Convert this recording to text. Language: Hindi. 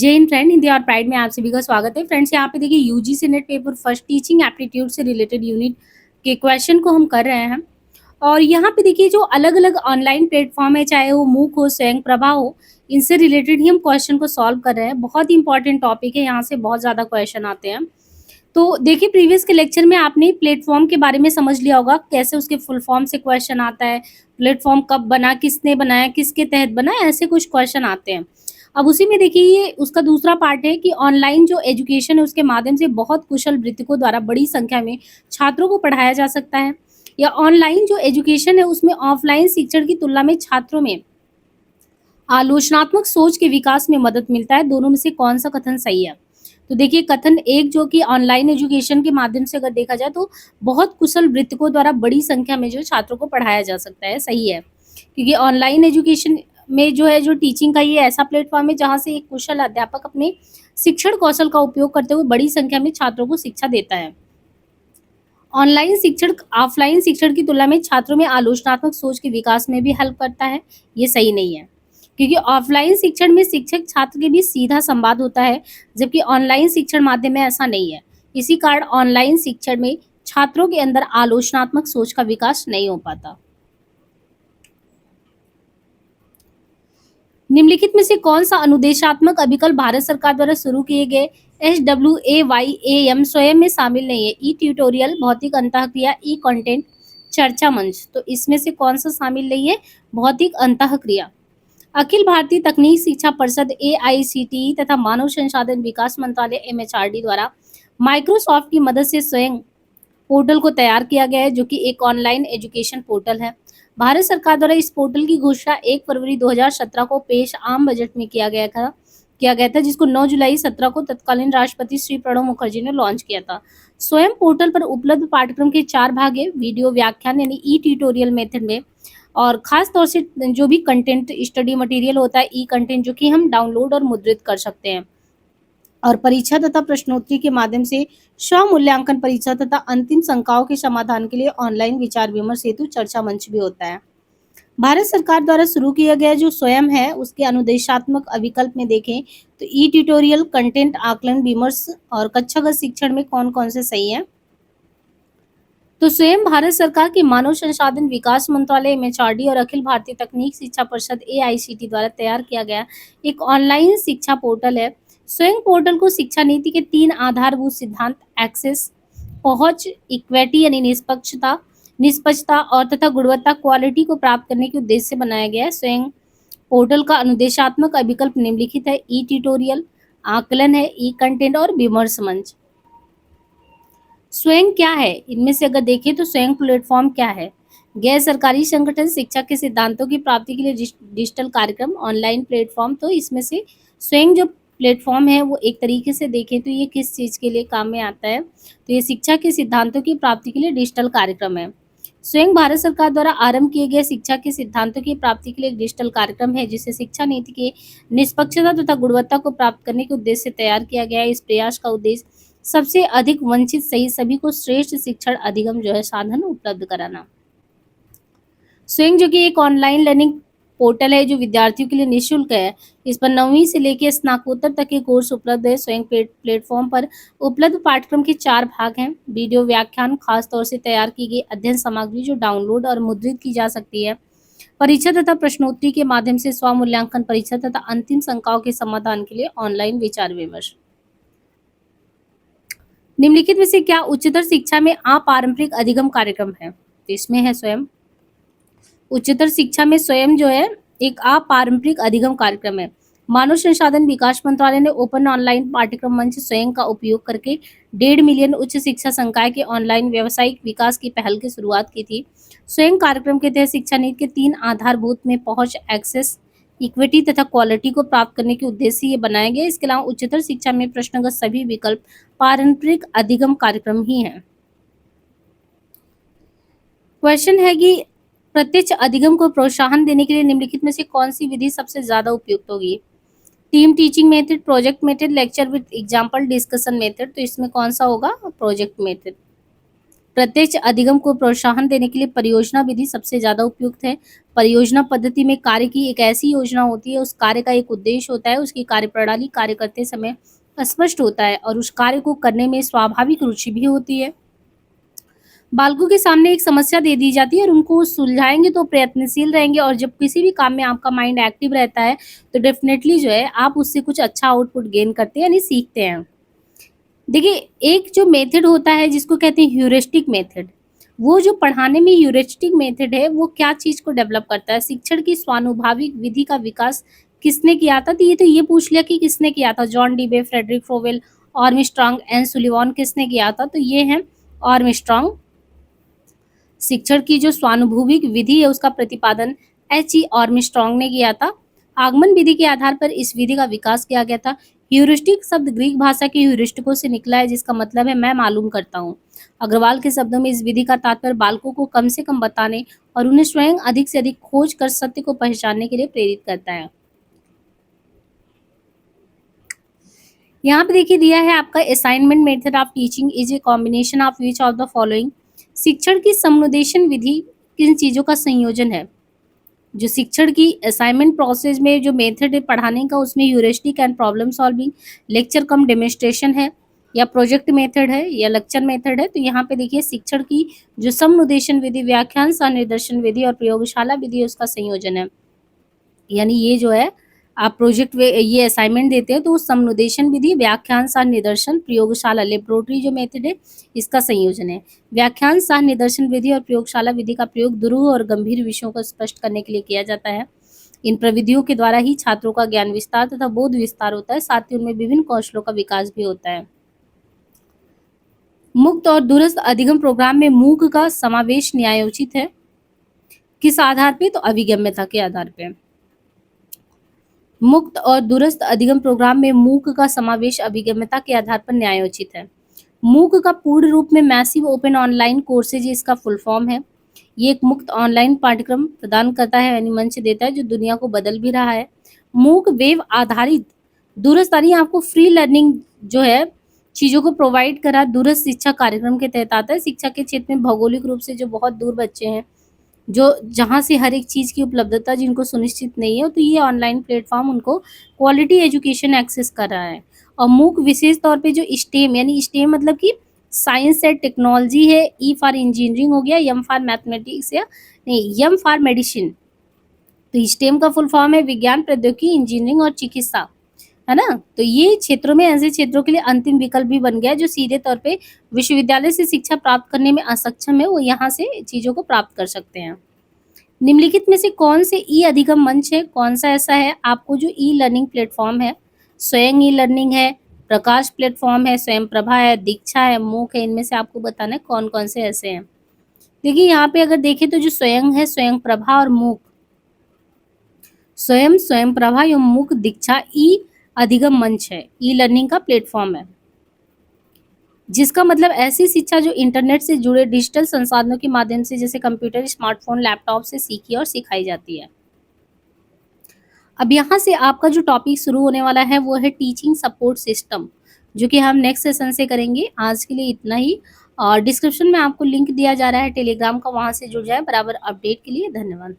जय हिंद फ्रेंड, हिंदी और प्राइड में आप सभी का स्वागत है। फ्रेंड्स, यहाँ पे देखिए UGC net paper first teaching aptitude से रिलेटेड यूनिट के क्वेश्चन को हम कर रहे हैं। और यहाँ पे देखिए जो अलग अलग ऑनलाइन प्लेटफॉर्म है, चाहे वो मूक हो, स्वयं प्रभा हो, इनसे रिलेटेड ही हम क्वेश्चन को सॉल्व कर रहे हैं। बहुत ही इंपॉर्टेंट टॉपिक है, यहाँ से बहुत ज़्यादा क्वेश्चन आते हैं। तो देखिए प्रीवियस के लेक्चर में आपने प्लेटफॉर्म के बारे में समझ लिया होगा, कैसे उसके फुल फॉर्म से क्वेश्चन आता है, प्लेटफॉर्म कब बना, किसने बनाया, किसके तहत बना, ऐसे कुछ क्वेश्चन आते हैं। अब उसी में देखिए ये उसका दूसरा पार्ट है कि ऑनलाइन जो एजुकेशन है उसके माध्यम से बहुत कुशल वृत्तिकों द्वारा बड़ी संख्या में छात्रों को पढ़ाया जा सकता है, या ऑनलाइन जो एजुकेशन है उसमें ऑफलाइन शिक्षण की तुलना में छात्रों में आलोचनात्मक सोच के विकास में मदद मिलता है। दोनों में से कौन सा कथन सही है? तो देखिए कथन एक, जो कि ऑनलाइन एजुकेशन के माध्यम से अगर देखा जाए तो बहुत कुशल वृत्तिकों द्वारा बड़ी संख्या में जो छात्रों को पढ़ाया जा सकता है, सही है। क्योंकि ऑनलाइन एजुकेशन में जो है, जो टीचिंग का ये ऐसा प्लेटफॉर्म है जहाँ से एक कुशल अध्यापक अपने शिक्षण कौशल का उपयोग करते हुए बड़ी संख्या में छात्रों को शिक्षा देता है। ऑनलाइन शिक्षण ऑफलाइन शिक्षण की तुलना में छात्रों में आलोचनात्मक सोच के विकास में भी हेल्प करता है, ये सही नहीं है। क्योंकि ऑफलाइन शिक्षण में शिक्षक छात्र के बीच सीधा संवाद होता है, जबकि ऑनलाइन शिक्षण माध्यम में ऐसा नहीं है। इसी कारण ऑनलाइन शिक्षण में छात्रों के अंदर आलोचनात्मक सोच का विकास नहीं हो पाता। निम्नलिखित में से कौन सा अनुदेशात्मक अभिकल्प भारत सरकार द्वारा शुरू किए गए SWAYAM स्वयं में शामिल नहीं है? ई ट्यूटोरियल, भौतिक अंतःक्रिया, ई कंटेंट, चर्चा मंच। तो इसमें से कौन सा शामिल नहीं है? भौतिक अंतःक्रिया। अखिल भारतीय तकनीक शिक्षा परिषद AICTE तथा मानव संसाधन विकास मंत्रालय MHRD द्वारा माइक्रोसॉफ्ट की मदद से स्वयं पोर्टल को तैयार किया गया है, जो कि एक ऑनलाइन एजुकेशन पोर्टल है। भारत सरकार द्वारा इस पोर्टल की घोषणा 1 फरवरी 2017 को पेश आम बजट में किया गया था, जिसको 9 जुलाई 17 को तत्कालीन राष्ट्रपति श्री प्रणब मुखर्जी ने लॉन्च किया था। स्वयं पोर्टल पर उपलब्ध पाठ्यक्रम के 4 भाग है, वीडियो व्याख्यान यानी ई ट्यूटोरियल मेथड में, और खास तौर से जो भी कंटेंट स्टडी मटेरियल होता है, ई कंटेंट, जो कि हम डाउनलोड और मुद्रित कर सकते हैं। और परीक्षा तथा प्रश्नोत्तरी के माध्यम से स्व मूल्यांकन परीक्षा तथा अंतिम शंकाओं के समाधान के लिए ऑनलाइन विचार विमर्श हेतु चर्चा मंच भी होता है। भारत सरकार द्वारा शुरू किया गया जो स्वयं है, उसके अनुदेशात्मक अभिकल्प में देखें तो ई ट्यूटोरियल, कंटेंट, आकलन, विमर्श और कक्षागत शिक्षण में कौन कौन से सही है? तो स्वयं भारत सरकार के मानव संसाधन विकास मंत्रालय MHRD और अखिल भारतीय तकनीक शिक्षा परिषद AICTE द्वारा तैयार किया गया एक ऑनलाइन शिक्षा पोर्टल है। स्वयं पोर्टल को शिक्षा नीति के 3 आधारभूत सिद्धांत एक्सेस, पहुंच, इक्विटी यानी निष्पक्षता और तथा गुणवत्ता, क्वालिटी को प्राप्त करने के उद्देश्य से बनाया गया है। स्वयं पोर्टल का अनुदेशात्मक अभिकल्प निम्नलिखित है: ई ट्यूटोरियल, आकलन है, ई कंटेंट और विमर्श मंच। स्वयं क्या है? इनमें से अगर देखें तो स्वयं प्लेटफॉर्म क्या है? गैर सरकारी संगठन, शिक्षा के सिद्धांतों की प्राप्ति के लिए डिजिटल कार्यक्रम, ऑनलाइन प्लेटफॉर्म। तो इसमें से स्वयं जो प्लेटफॉर्म है वो एक तरीके से देखें तो ये किस चीज़ के लिए काम में आता है? तो ये शिक्षा के सिद्धांतों की प्राप्ति के लिए डिजिटल कार्यक्रम है। स्वयं भारत सरकार द्वारा आरंभ किए गए शिक्षा के सिद्धांतों की प्राप्ति के लिए एक डिजिटल कार्यक्रम है, जिसे शिक्षा नीति के निष्पक्षता तथा गुणवत्ता को प्राप्त करने के उद्देश्य से तैयार किया गया है। इस प्रयास का उद्देश्य सबसे अधिक वंचित सहित सभी को श्रेष्ठ शिक्षण अधिगम जो है साधन उपलब्ध कराना। स्वयं जो कि एक ऑनलाइन लर्निंग पोर्टल है जो विद्यार्थियों के लिए निःशुल्क है। इस पर 9वीं से लेकर स्नातकोत्तर तक के कोर्स उपलब्ध है। स्वयं प्लेटफॉर्म पर उपलब्ध पाठ्यक्रम के 4 भाग हैं: वीडियो व्याख्यान, खास तौर से तैयार की गई अध्ययन सामग्री जो डाउनलोड और मुद्रित की जा सकती है, परीक्षा तथा प्रश्नोत्तरी के माध्यम से स्व मूल्यांकन परीक्षा तथा अंतिम शंकाओं के समाधान के लिए ऑनलाइन विचार विमर्श। निम्नलिखित में से क्या उच्चतर शिक्षा में अपारंपरिक अधिगम कार्यक्रम है? तो इसमें है स्वयं। उच्चतर शिक्षा में स्वयं जो है एक अपारंपरिक अधिगम कार्यक्रम है। मानव संसाधन विकास मंत्रालय ने ओपन ऑनलाइन पाठ्यक्रम मंच स्वयं का उपयोग करके 1.5 मिलियन उच्च शिक्षा संकाय के ऑनलाइन व्यावसायिक विकास की पहल की शुरुआत की थी। स्वयं कार्यक्रम के तहत शिक्षा नीति के 3 आधारभूत में पहुंच, एक्सेस, इक्विटी तथा क्वालिटी को प्राप्त करने के उद्देश्य से ये बनाया गया। इसके अलावा उच्चतर शिक्षा में प्रश्नगत सभी विकल्प पारंपरिक अधिगम कार्यक्रम ही हैं। क्वेश्चन है कि प्रत्यक्ष अधिगम को प्रोत्साहन देने के लिए निम्नलिखित में से कौन सी विधि सबसे ज्यादा उपयुक्त होगी? Team teaching method, project method, lecture with example, discussion method. तो इसमें कौन सा होगा? Project method. प्रत्यक्ष अधिगम को प्रोत्साहन देने के लिए परियोजना विधि सबसे ज़्यादा उपयुक्त है। परियोजना पद्धति में कार्य की एक ऐसी योजना होती है, उस कार्य का एक उद्देश्य होता है, उसकी कार्यप्रणाली कार्य करते समय स्पष्ट होता है और उस कार्य को करने में स्वाभाविक रुचि भी होती है। बालकों के सामने एक समस्या दे दी जाती है और उनको सुलझाएँगे तो प्रयत्नशील रहेंगे और जब किसी भी काम में आपका माइंड एक्टिव रहता है, तो डेफ़िनेटली जो है आप उससे कुछ अच्छा आउटपुट गेन करते हैं यानी सीखते हैं। देखिए, एक जो मेथड होता है जिसको कहते हैं ह्यूरिस्टिक मेथड, वो जो पढ़ाने में ह्यूरिस्टिक मेथड है, वो क्या चीज़ को डेवलप करता है? शिक्षण की स्वानुभाविक विधि का विकास किसने किया था? तो ये पूछ लिया कि किसने किया था? John Dewey, Friedrich Froebel, Armstrong and Sullivan किसने किया था? तो ये हैं आर्मस्ट्रांग। शिक्षण की जो स्वानुभूविक विधि है उसका प्रतिपादन एच.ई. आर्मस्ट्रांग ने किया था। आगमन विधि के आधार पर इस विधि का विकास किया गया था। ह्यूरिस्टिक शब्द ग्रीक भाषा के ह्यूरिस्टिको से निकला है जिसका मतलब है मैं मालूम करता हूँ। अग्रवाल के शब्दों में इस विधि का तात्पर्य बालकों को कम से कम बताने और उन्हें स्वयं अधिक से अधिक खोज कर सत्य को पहचानने के लिए प्रेरित करता है। यहाँ पे देखिए दिया है आपका assignment method of teaching is a combination of which of the following. शिक्षण की समुदेशन विधि किन चीजों का संयोजन है? जो शिक्षण की असाइनमेंट प्रोसेस में जो मेथड है पढ़ाने का उसमें heuristic and problem solving, lecture come demonstration है या प्रोजेक्ट मेथड है या लेक्चर मेथड है। तो यहाँ पे देखिए शिक्षण की जो समुदेशन विधि, व्याख्यान सह निर्देशन विधि और प्रयोगशाला विधि है उसका संयोजन है। यानी ये जो है आप प्रोजेक्ट ये असाइनमेंट देते हैं तो समुदेशन विधि, व्याख्यान सह निदर्शन, प्रयोगशाला लेबोरेटरी जो मेथड है इसका संयोजन है। व्याख्यान सह निदर्शन विधि और प्रयोगशाला विधि का प्रयोग दुरूह और गंभीर विषयों को स्पष्ट करने के लिए किया जाता है। इन प्रविधियों के द्वारा ही छात्रों का ज्ञान विस्तार तथा बोध विस्तार होता है, साथ ही उनमें विभिन्न कौशलों का विकास भी होता है। मुक्त और दूरस्थ अधिगम प्रोग्राम में मूक का समावेश न्यायोचित है। किस आधार पे? तो अभिगम्यता के आधार पे। मुक्त और दूरस्थ अधिगम प्रोग्राम में मूक का समावेश अभिगम्यता के आधार पर न्यायोचित है। मूक का पूर्ण रूप में मैसिव ओपन ऑनलाइन कोर्सेज इसका फुल फॉर्म है। ये एक मुक्त ऑनलाइन पाठ्यक्रम प्रदान करता है यानी मंच देता है जो दुनिया को बदल भी रहा है। मूक वेब आधारित दूरस्थ यानी आपको फ्री लर्निंग जो है चीज़ों को प्रोवाइड करा दूरस्थ शिक्षा कार्यक्रम के तहत आता है। शिक्षा के क्षेत्र में भौगोलिक रूप से जो बहुत दूर बच्चे हैं जो जहाँ से हर एक चीज़ की उपलब्धता जिनको सुनिश्चित नहीं है, तो ये ऑनलाइन प्लेटफॉर्म उनको क्वालिटी एजुकेशन एक्सेस कर रहा है। और मूक विशेष तौर पे जो स्टेम यानी स्टेम मतलब कि साइंस एंड टेक्नोलॉजी है, ई फॉर इंजीनियरिंग हो गया, एम फॉर मैथमेटिक्स या नहीं एम फॉर मेडिसिन। तो स्टेम का फुल फॉर्म है विज्ञान, प्रौद्योगिकी, इंजीनियरिंग और चिकित्सा, है ना? तो ये क्षेत्रों में ऐसे क्षेत्रों के लिए अंतिम विकल्प भी बन गया है जो सीधे तौर पे विश्वविद्यालय से शिक्षा प्राप्त करने में असक्षम है, वो यहाँ से चीज़ों को प्राप्त कर सकते हैं। निम्नलिखित में से कौन से ई अधिगम मंच है? कौन सा ऐसा है आपको जो ई लर्निंग प्लेटफॉर्म है? स्वयं ई लर्निंग है, प्रकाश प्लेटफॉर्म है, स्वयं प्रभा है, दीक्षा है, मूक है। इनमें से आपको बताना है कौन कौन से ऐसे हैं। देखिए यहाँ पे अगर देखें तो जो स्वयं है, स्वयं प्रभा और मूक, स्वयं प्रभा एवं मूक दीक्षा ई अधिगम मंच है, ई लर्निंग का प्लेटफॉर्म है, जिसका मतलब ऐसी शिक्षा जो इंटरनेट से जुड़े डिजिटल संसाधनों के माध्यम से जैसे कंप्यूटर, स्मार्टफोन, लैपटॉप से सीखी और सिखाई जाती है। अब यहाँ से आपका जो टॉपिक शुरू होने वाला है वो है टीचिंग सपोर्ट सिस्टम, जो कि हम नेक्स्ट सेशन से करेंगे। आज के लिए इतना ही और डिस्क्रिप्शन में आपको लिंक दिया जा रहा है टेलीग्राम का, वहाँ से जुड़ जाए बराबर अपडेट के लिए। धन्यवाद।